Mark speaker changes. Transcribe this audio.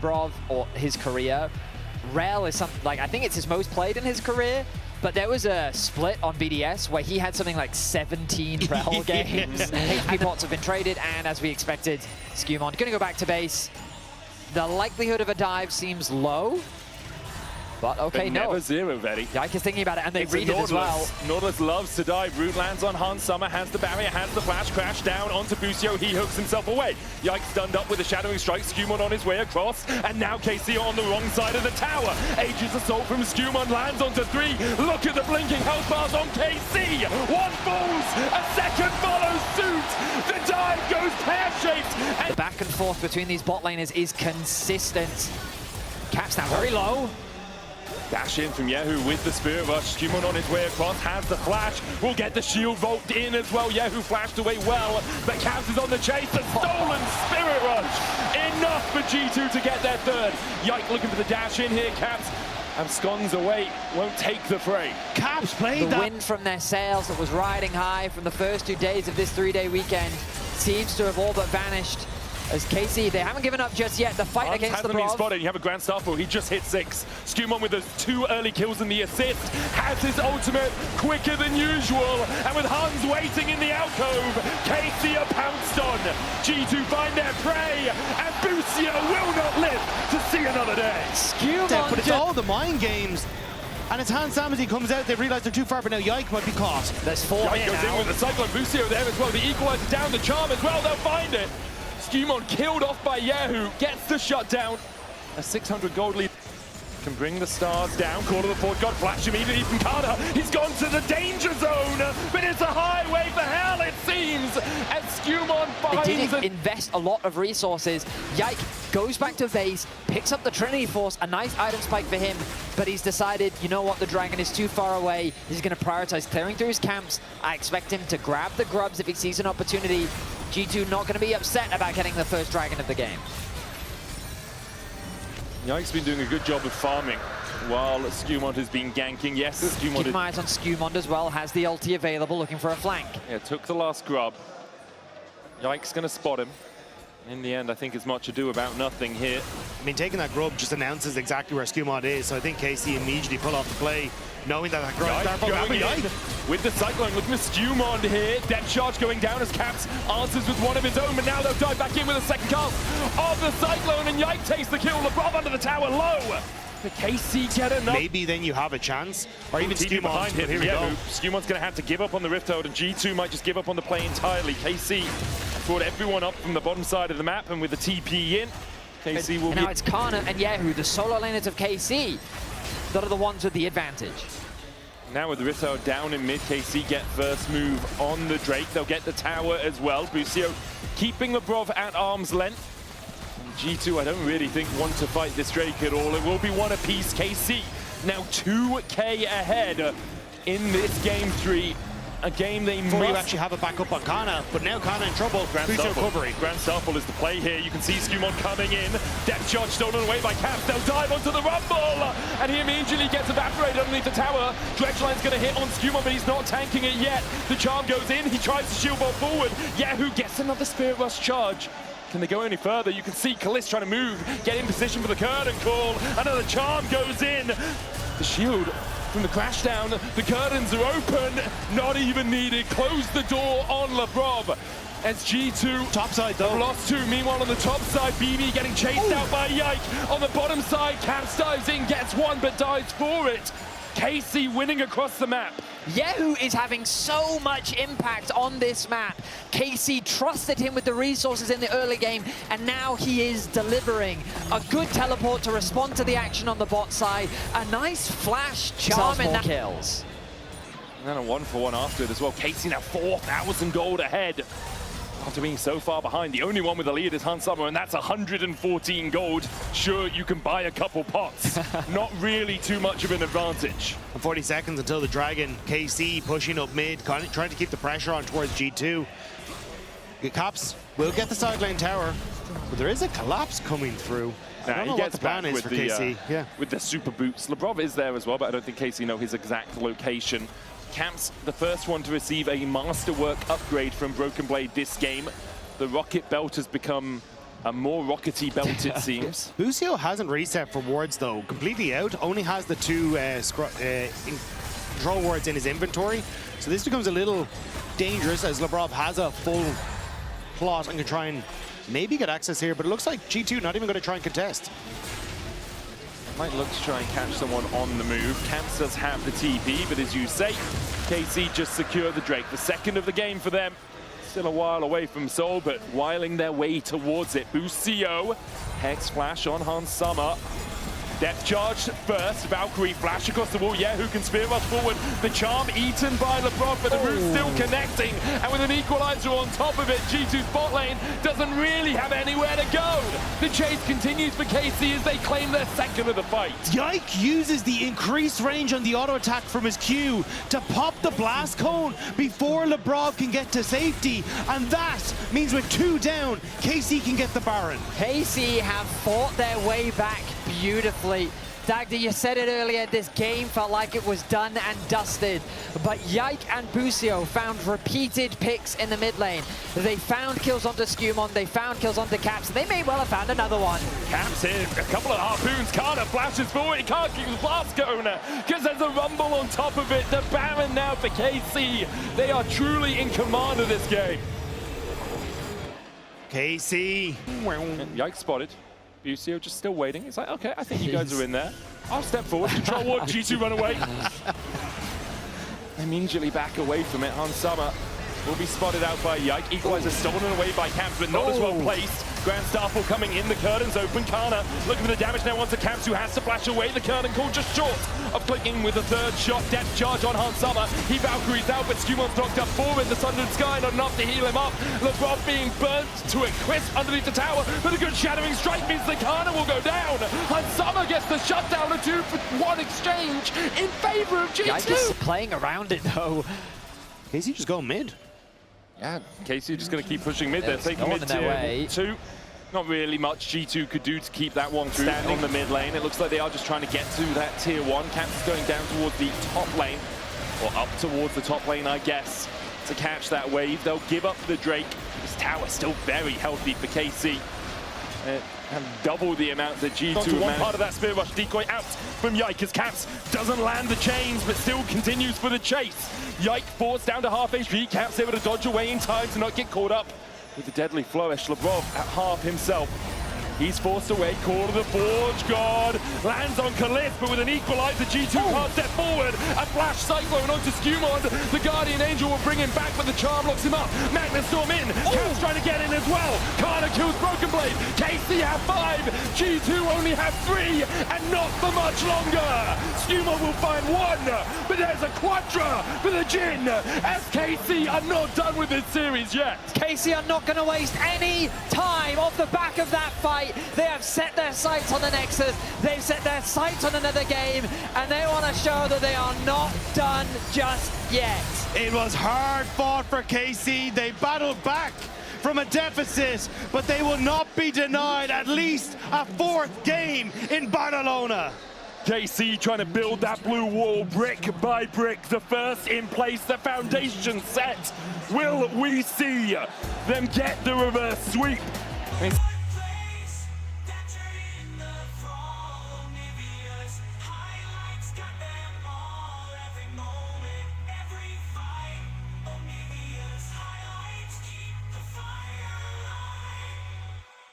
Speaker 1: Labrov or his career. Rel is something like, I think it's his most played in his career, but there was a split on BDS where he had something like 17 Rel games. HP pots have been traded, and as we expected, SkewMond gonna go back to base. The likelihood of a dive seems low, but okay,
Speaker 2: but
Speaker 1: no.
Speaker 2: Never zero, Very.
Speaker 1: Yike is thinking about it, and they read it as well.
Speaker 2: Nautilus loves to dive. Root lands on Hans Summer, has the barrier, has the flash, crash down onto Busio. He hooks himself away. Yike stunned up with a shadowing strike. SkewMond on his way across, and now KC on the wrong side of the tower. Aegis assault from SkewMond lands onto 3. Look at the blinking health bars on KC. One falls, a second follows suit. The dive goes pear-shaped.
Speaker 1: The back and forth between these bot laners is consistent. Caps now very low.
Speaker 2: Dash in from Kyeahoo with the Spirit Rush. SkewMond on his way across, has the flash, will get the shield vault in as well. Kyeahoo flashed away well, but Caps is on the chase. The stolen Spirit Rush. Enough for G2 to get their third. Yike looking for the dash in here. Caps absconds away, won't take the fray.
Speaker 3: Caps played
Speaker 1: the wind from their sails that was riding high from the first 2 days of this 3-day weekend seems to have all but vanished. As KC, they haven't given up just yet. The fight against the
Speaker 2: hasn't been
Speaker 1: Labrov.
Speaker 2: spotted. You have a Grand Starfall. He just hit 6. SkewMond with those 2 early kills and the assist has his ultimate quicker than usual. And with Hans waiting in the alcove, KC are pounced on. G2 find their prey, and Busio will not live to see another day.
Speaker 1: SkewMond,
Speaker 3: but it's all the mind games. And it's Hans Sam as he comes out, they realize they're too far, but now Yike might be caught.
Speaker 1: There's 4
Speaker 2: Yike
Speaker 1: here
Speaker 2: goes
Speaker 1: now.
Speaker 2: in with the Cyclone. Busio there as well. The equalizer down, the charm as well. They'll find it. SkewMond killed off by Kyeahoo, gets the shutdown. A 600 gold lead. Can bring the stars down. Call to the Fort God, flash immediately from Canna. He's gone to the danger zone, but it's a highway for hell, it seems. And SkewMond finds
Speaker 1: They did invest a lot of resources. Yike goes back to base, picks up the Trinity Force, a nice item spike for him, but he's decided, you know what, the Dragon is too far away. He's going to prioritize clearing through his camps. I expect him to grab the grubs if he sees an opportunity. G2 not going to be upset about getting the first Dragon of the game.
Speaker 2: Yike's been doing a good job of farming while SkewMond has been ganking. Yes, SkewMond.
Speaker 1: Keep my eyes on SkewMond as well, has the ulti available, looking for a flank.
Speaker 2: Yeah, took the last grub. Yike's going to spot him. In the end, I think it's much ado about nothing here.
Speaker 3: I mean, taking that grub just announces exactly where SkewMond is, so I think KC immediately pull off the play, knowing that Grand Starfall
Speaker 2: going in with the Cyclone, looking at SkewMond here. Death charge going down as Caps answers with one of his own, but now they'll dive back in with a second cast of the Cyclone, and Yike takes the kill. Labrov under the tower, low. But KC get enough.
Speaker 3: Maybe then you have a chance, or even SkewMond
Speaker 2: behind him.
Speaker 3: Here we go.
Speaker 2: SkewMond's going to have to give up on the Rift Hold, and G2 might just give up on the play entirely. KC brought everyone up from the bottom side of the map, and with the TP in, KC will
Speaker 1: and
Speaker 2: be...
Speaker 1: now it's Canna and Kyeahoo, the solo laners of KC, that are the ones with the advantage.
Speaker 2: Now with the Rift Hold down in mid, KC get first move on the Drake. They'll get the tower as well. Busio keeping Labrov at arm's length. G2, I don't really think want to fight this Drake at all. It will be one apiece. KC now 2k ahead in this game 3. A game they
Speaker 3: Before you
Speaker 2: must...
Speaker 3: actually have a backup on Canna, but now Canna in trouble. Busio recovery.
Speaker 2: Grand Starfall is the play here. You can see SkewMond coming in. Death charge stolen away by Caps. They'll dive onto the Rumble, and he immediately gets evaporated underneath the tower. Dredgeline's going to hit on SkewMond, but he's not tanking it yet. The charm goes in. He tries to shield ball forward. Kyeahoo gets another Spirit Rush charge. Can they go any further? You can see Caliste trying to move, get in position for the curtain call. Another charm goes in. The shield from the crash down. The curtains are open. Not even needed. Close the door on Labrov. As G2
Speaker 3: top side though
Speaker 2: lost 2. Meanwhile on the top side, BB getting chased out by Yike. On the bottom side, Caps dives in, gets 1 but dies for it. KC winning across the map.
Speaker 1: Kyeahoo is having so much impact on this map. KC trusted him with the resources in the early game, and now he is delivering. A good teleport to respond to the action on the bot side. A nice flash charm in that kills.
Speaker 2: And then a 1-for-1 after it as well. KC now 4,000 gold ahead. After being so far behind, the only one with the lead is Hans Summer, and that's 114 gold. Sure, you can buy a couple pots. Not really too much of an advantage.
Speaker 3: And 40 seconds until the Dragon. KC pushing up mid, trying to keep the pressure on towards G2. The Caps will get the side lane tower, but there is a collapse coming through. I don't know what the plan is for KC.
Speaker 2: With the super boots. Labrov is there as well, but I don't think KC know his exact location. Caps, the first one to receive a Masterwork upgrade from BrokenBlade this game. The Rocket Belt has become a more rockety belt, it seems.
Speaker 3: Busio hasn't reset for wards though, completely out. Only has the two control wards in his inventory. So this becomes a little dangerous as Labrov has a full plot and can try and maybe get access here, but it looks like G2 not even going to try and contest.
Speaker 2: Might look to try and catch someone on the move. Camps does have the TP, but as you say, KC just secured the Drake. The second of the game for them. Still a while away from Seoul, but whiling their way towards it. Busio, Hex Flash on Hans Summer. Depth charge first, Valkyrie flash across the wall. Kyeahoo can spear rush forward. The charm eaten by Labrov, but the root's still connecting. And with an equalizer on top of it, G2's bot lane doesn't really have anywhere to go. The chase continues for KC as they claim their second of the fight.
Speaker 3: Yike uses the increased range on the auto attack from his Q to pop the blast cone before Labrov can get to safety. And that means with 2 down, KC can get the Baron.
Speaker 1: KC have fought their way back beautifully. Dagda, you said it earlier, this game felt like it was done and dusted. But Yike and Busio found repeated picks in the mid lane. They found kills onto SkewMond, they found kills onto Caps, and they may well have found another one.
Speaker 2: Caps in, a couple of harpoons. Canna flashes forward, he can't keep his blast going because there's a rumble on top of it. The Baron now for KC. They are truly in command of this game.
Speaker 3: KC.
Speaker 2: Yike spotted. Busio just still waiting. He's like, okay, I think you guys are in there. I'll step forward, control ward, G2 run away. Immediately back away from it. Hans Summer will be spotted out by Yike. Equalizer stolen away by Camps, but not as well placed. Grand Starfall coming in, the curtains open. Canna looking for the damage now onto Camps, who has to flash away. The curtain call just short of clicking with the third shot. Depth charge on Hans Summer. He Valkyries out, but SkewMond's knocked up forward. The Sundered Sky not enough to heal him up. Labrov being burnt to a crisp underneath the tower, but a good shattering strike means the Canna will go down. Hans Summer gets the shutdown, a 2-for-1 exchange in favor of G2.
Speaker 1: Yike is playing around it though.
Speaker 3: KC just go mid.
Speaker 2: Yeah, KC just going to keep pushing mid. They're taking
Speaker 1: going
Speaker 2: mid
Speaker 1: their way.
Speaker 2: 2. Not really much G2 could do to keep that one standing on the mid lane. It looks like they are just trying to get to that tier 1. Camps is going down towards the top lane, or up towards the top lane, I guess, to catch that wave. They'll give up the Drake. This tower still very healthy for KC. And double the amount that G2 managed. One part of that spear rush decoy out from Yike as Caps doesn't land the chains, but still continues for the chase. Yike forced down to half HP. Caps able to dodge away in time to not get caught up with the deadly flourish. Labrov at half himself. He's forced away, Call of the Forge God, lands on Caliste, but with an equalizer, G2 can't step forward. A flash cyclone onto SkewMond. The Guardian Angel will bring him back, but the charm locks him up. Magnus Storm in, Caps trying to get in as well. Canna kills BrokenBlade, KC have 5, G2 only have 3, and not for much longer. SkewMond will find 1, but there's a Quadra for the Jin, as KC are not done with this series yet.
Speaker 1: KC are not going to waste any time off the back of that fight. They have set their sights on the Nexus, they've set their sights on another game, and they want to show that they are not done just yet.
Speaker 3: It was hard fought for KC. They battled back from a deficit, but they will not be denied at least a 4th game in Barcelona.
Speaker 2: KC trying to build that blue wall brick by brick. The first in place, the foundation set. Will we see them get the reverse sweep?